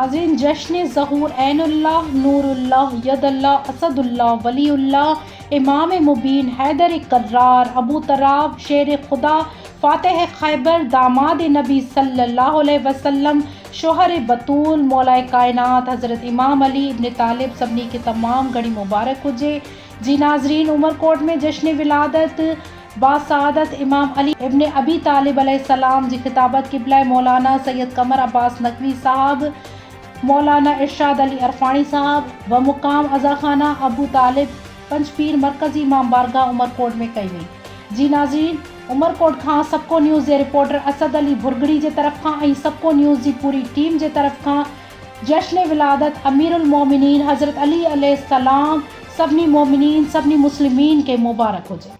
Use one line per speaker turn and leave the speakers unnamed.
नाज़रीन, जश्न ज़हूर ऐनुल्लाह नूरुल्लाह यदुल्लाह असदुल्लाह वलीउल्लाह इमाम मुबीन हैदर कर्रार अबू तराब शेर खुदा फ़ातिह खैबर दामाद नबी सल्लल्लाहु अलैहि वसल्लम शोहर बतूल मौलाए कायनात हज़रत इमाम अली इब्न तालिब सभिनी के तमाम घड़ी मुबारक हुजे। जी नाज़रीन, उमरकोट में जश्न विलादत बासादत इमाम अली इब्न अबी तालिब अलैहिस्सलाम जी खिताबत क़िबला मौलाना सैयद कमर अब्बास नकवी साहब, मौलाना इरशाद अली अरफानी साहब व मुकाम अज़ाखाना अबू तालिब पंजपीर मरकज़ी इमाम बारगाह उमरकोट में कई हुई। जी नाज़रीन, उमरकोट खां सबको न्यूज़ जे रिपोर्टर असद अली भुरगड़ी जे तरफ़ खां ऐं सबको न्यूज़ जी पूरी टीम जे तरफ़ खां जश्न विलादत अमीरुल मोमिनीन हज़रत अली अलैहिस्सलाम सभिनी मोमिनीन सभिनी मुस्लिमीन के मुबारक हुजे।